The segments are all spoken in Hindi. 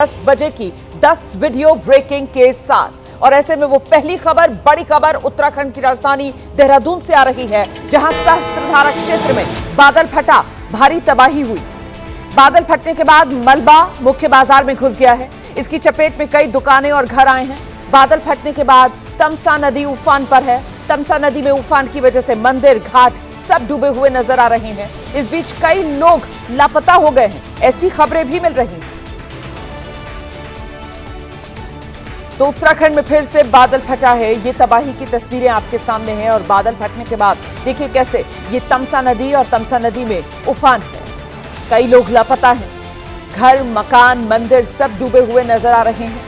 10 बजे की 10 वीडियो ब्रेकिंग के साथ। और ऐसे में वो पहली खबर, बड़ी खबर उत्तराखंड की राजधानी देहरादून से आ रही है, जहां सहस्त्रधारा क्षेत्र में बादल फटा, भारी तबाही हुई। बादल फटने के बाद मलबा मुख्य बाजार में घुस गया है। इसकी चपेट में कई दुकानें और घर आए हैं। बादल फटने के बाद तमसा नदी उफान पर है। तमसा नदी में उफान की वजह से मंदिर, घाट सब डूबे हुए नजर आ रहे हैं। इस बीच कई लोग लापता हो गए हैं, ऐसी खबरें भी मिल रही हैं। तो उत्तराखंड में फिर से बादल फटा है। ये तबाही की तस्वीरें आपके सामने हैं। और बादल फटने के बाद देखिए कैसे ये तमसा नदी और तमसा नदी में उफान है। कई लोग लापता हैं। घर, मकान, मंदिर सब डूबे हुए नजर आ रहे हैं।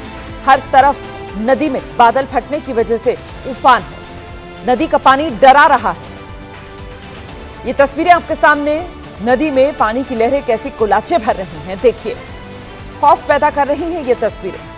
हर तरफ नदी में बादल फटने की वजह से उफान है। नदी का पानी डरा रहा है। ये तस्वीरें आपके सामने, नदी में पानी की लहरें कैसी कुलाचे भर रही हैं। देखिए, खौफ पैदा कर रही हैं ये तस्वीरें।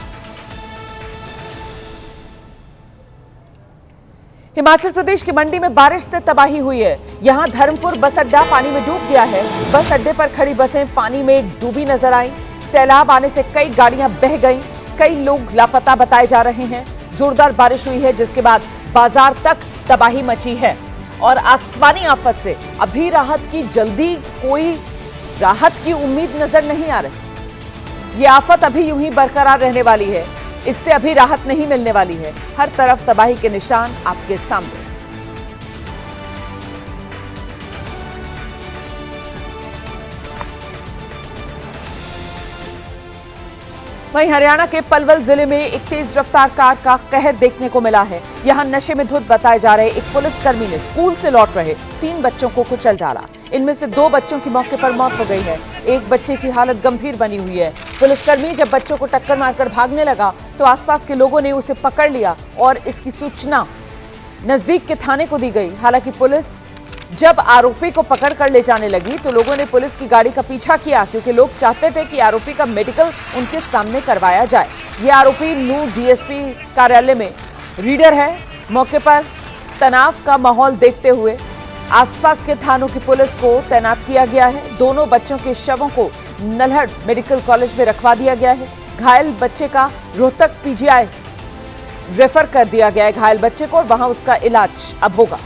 हिमाचल प्रदेश की मंडी में बारिश से तबाही हुई है। यहां धर्मपुर बस अड्डा पानी में डूब गया है। बस अड्डे पर खड़ी बसें पानी में डूबी नजर आई। सैलाब आने से कई गाड़ियां बह गईं। कई लोग लापता बताए जा रहे हैं। जोरदार बारिश हुई है, जिसके बाद बाजार तक तबाही मची है। और आसमानी आफत से अभी राहत की जल्दी कोई राहत की उम्मीद नजर नहीं आ रही। ये आफत अभी यूं ही बरकरार रहने वाली है। इससे अभी राहत नहीं मिलने वाली है। हर तरफ तबाही के निशान आपके सामने। वहीं हरियाणा के पलवल जिले में एक तेज रफ्तार कार का कहर देखने को मिला है। यहां नशे में धुत बताए जा रहे एक पुलिसकर्मी ने स्कूल से लौट रहे 3 बच्चों को कुचल डाला। इनमें से 2 बच्चों की मौके पर मौत हो गई है। एक बच्चे की हालत गंभीर बनी हुई है। पुलिसकर्मी जब बच्चों को टक्कर मारकर भागने लगा तो आसपास के लोगों ने उसे पकड़ लिया और इसकी सूचना नजदीक के थाने को दी गई। हालांकि पुलिस जब आरोपी को पकड़ कर ले जाने लगी तो लोगों ने पुलिस की गाड़ी का पीछा किया, क्योंकि लोग चाहते थे कि आरोपी का मेडिकल उनके सामने करवाया जाए। ये आरोपी नूर डीएसपी कार्यालय में रीडर है। मौके पर तनाव का माहौल देखते हुए आसपास के थानों की पुलिस को तैनात किया गया है। दोनों बच्चों के शवों को नल्हड़ मेडिकल कॉलेज में रखवा दिया गया है। घायल बच्चे का रोहतक पीजीआई रेफर कर दिया गया है घायल बच्चे को, और वहां उसका इलाज अब होगा।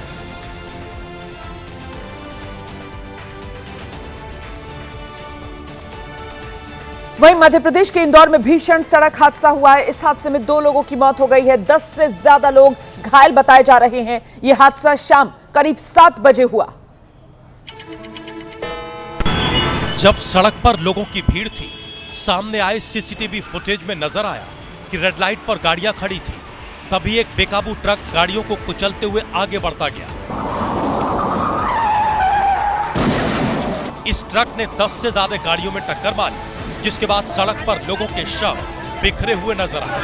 वहीं मध्य प्रदेश के इंदौर में भीषण सड़क हादसा हुआ है। इस हादसे में 2 लोगों की मौत हो गई है। 10 से ज्यादा लोग घायल बताए जा रहे हैं। यह हादसा शाम करीब 7 बजे हुआ। जब सड़क पर लोगों की भीड़ थी, सामने आए सीसीटीवी फुटेज में नजर आया कि रेड लाइट पर गाड़ियां खड़ी थी। तभी एक बेकाबू ट्रक गाड़ियों को कुचलते हुए आगे बढ़ता गया। इस ट्रक ने 10 से ज्यादा गाड़ियों में टक्कर मारी, जिसके बाद सड़क पर लोगों के शव बिखरे हुए नजर आए।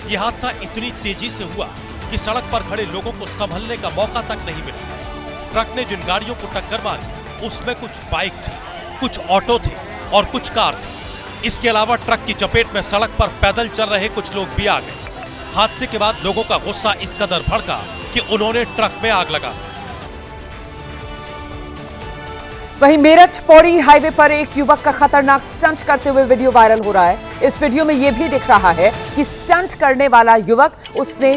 यह हादसा इतनी तेजी से हुआ कि सड़क पर खड़े लोगों को संभलने का मौका तक नहीं मिला। ट्रक ने जिन गाड़ियों को टक्कर मारी उसमें कुछ बाइक थी, कुछ ऑटो थे और कुछ कार थी। इसके अलावा ट्रक की चपेट में सड़क पर पैदल चल रहे कुछ लोग भी आ गए। हादसे के बाद लोगों का गुस्सा इस कदर भड़का कि उन्होंने ट्रक में आग लगा दी। वहीं मेरठ पौड़ी हाईवे पर एक युवक का खतरनाक स्टंट करते हुए वीडियो वायरल हो रहा है। इस वीडियो में यह भी दिख रहा है कि स्टंट करने वाला युवक, उसने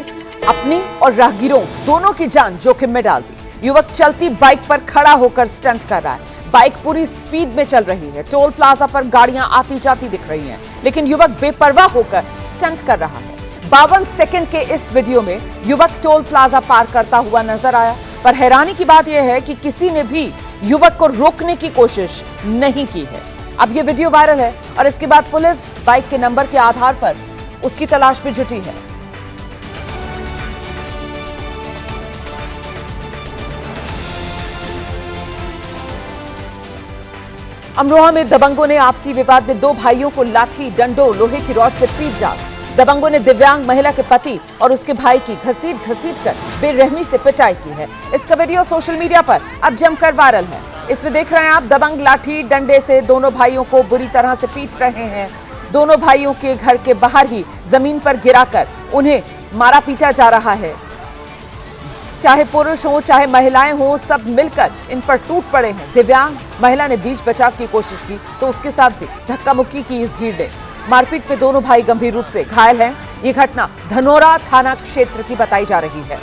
अपनी और राहगीरों दोनों की जान जोखिम में डाल दी। युवक चलती बाइक पर खड़ा होकर स्टंट कर रहा है। बाइक पूरी स्पीड में चल रही है। टोल प्लाजा पर गाड़ियां आती जाती दिख रही हैं, लेकिन युवक बेपरवाह होकर स्टंट कर रहा है। 52 सेकंड के इस वीडियो में युवक टोल प्लाजा पार करता हुआ नजर आया। पर हैरानी की बात यह है कि किसी ने भी युवक को रोकने की कोशिश नहीं की है। अब यह वीडियो वायरल है और इसके बाद पुलिस बाइक के नंबर के आधार पर उसकी तलाश में जुटी है। अमरोहा में दबंगों ने आपसी विवाद में 2 भाइयों को लाठी, डंडों, लोहे की रॉड से पीट डाला। दबंगों ने दिव्यांग महिला के पति और उसके भाई की घसीट कर बेरहमी से पिटाई की है। इसका वीडियो सोशल मीडिया पर अब जमकर वायरल है। इसमें देख रहे हैं आप, दबंग लाठी डंडे से दोनों भाइयों को बुरी तरह से पीट रहे हैं। दोनों भाइयों के घर के बाहर ही जमीन पर गिराकर उन्हें मारा पीटा जा रहा है। चाहे पुरुष हो चाहे महिलाएं हो, सब मिलकर इन पर टूट पड़े हैं। दिव्यांग महिला ने बीच बचाव की कोशिश की तो उसके साथ भी धक्का मुक्की की इस भीड़ ने। मारपीट में दोनों भाई गंभीर रूप से घायल हैं। ये घटना धनोरा थाना क्षेत्र की बताई जा रही है।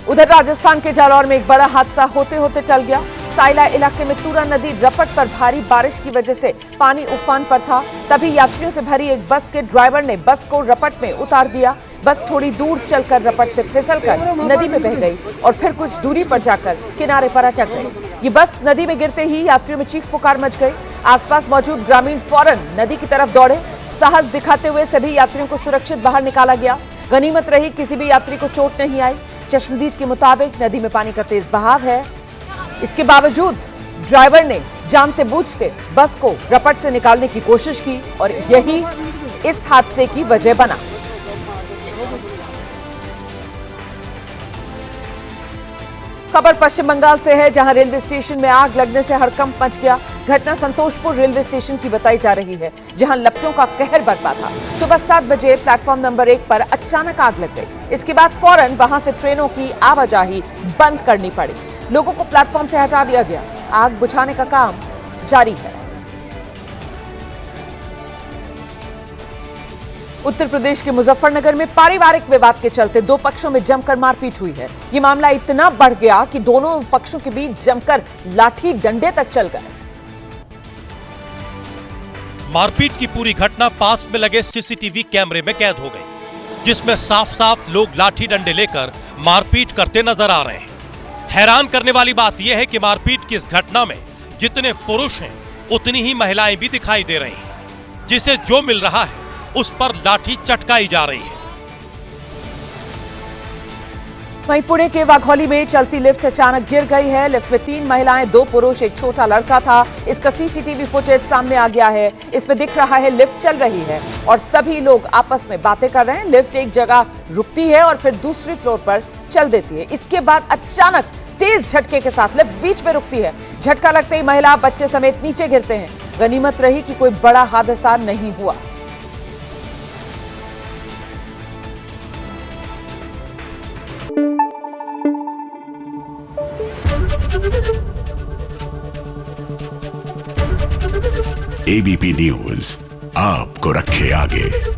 उधर राजस्थान के जालौर में एक बड़ा हादसा होते होते टल गया। साइला इलाके में तूरा नदी रपट पर भारी बारिश की वजह से पानी उफान पर था। तभी यात्रियों से भरी एक बस के ड्राइवर ने बस को रपट में उतार दिया। बस थोड़ी दूर चलकर रपट से फिसलकर नदी में बह गई और फिर कुछ दूरी पर जाकर किनारे पर अटक गई। ये बस नदी में गिरते ही यात्रियों में चीख पुकार मच गई। आसपास मौजूद ग्रामीण फौरन नदी की तरफ दौड़े। साहस दिखाते हुए सभी यात्रियों को सुरक्षित बाहर निकाला गया। गनीमत रही किसी भी यात्री को चोट नहीं आई। चश्मदीद के मुताबिक नदी में पानी का तेज बहाव है। इसके बावजूद ड्राइवर ने जानते बूझते बस को रपट से निकालने की कोशिश की और यही इस हादसे की वजह बना। खबर पश्चिम बंगाल से है, जहां रेलवे स्टेशन में आग लगने से हड़कंप मच गया। घटना संतोषपुर रेलवे स्टेशन की बताई जा रही है, जहां लपटों का कहर बरपा था। सुबह 7 बजे प्लेटफॉर्म नंबर 1 पर अचानक आग लग गई। इसके बाद फौरन वहां से ट्रेनों की आवाजाही बंद करनी पड़ी। लोगों को प्लेटफॉर्म से हटा दिया गया। आग बुझाने का काम जारी है। उत्तर प्रदेश के मुजफ्फरनगर में पारिवारिक विवाद के चलते दो पक्षों में जमकर मारपीट हुई है। ये मामला इतना बढ़ गया कि दोनों पक्षों के बीच जमकर लाठी डंडे तक चल गए। मारपीट की पूरी घटना पास में लगे सीसीटीवी कैमरे में कैद हो गई, जिसमें साफ साफ लोग लाठी डंडे लेकर मारपीट करते नजर आ रहे हैं। हैरान करने वाली बात यह है कि मारपीट की इस घटना में जितने पुरुष हैं उतनी ही महिलाएं भी दिखाई दे रही हैं। जिसे जो मिल रहा है उस पर लाठी चटकाई जा रही है। वहीं पुणे के वाघौली में चलती लिफ्ट अचानक गिर गई है। लिफ्ट में 3 महिलाएं, 2 पुरुष, एक छोटा लड़का था। इसका सीसीटीवी फुटेज सामने आ गया है। इसमें दिख रहा है लिफ्ट चल रही है और सभी लोग आपस में बातें कर रहे हैं। लिफ्ट एक जगह रुकती है और फिर दूसरी फ्लोर पर चल देती है। इसके बाद अचानक तेज झटके के साथ लिफ्ट बीच में रुकती है। झटका लगते ही महिला बच्चे समेत नीचे गिरते हैं। गनीमत रही कि कोई बड़ा हादसा नहीं हुआ। एबीपी न्यूज आपको रखे आगे।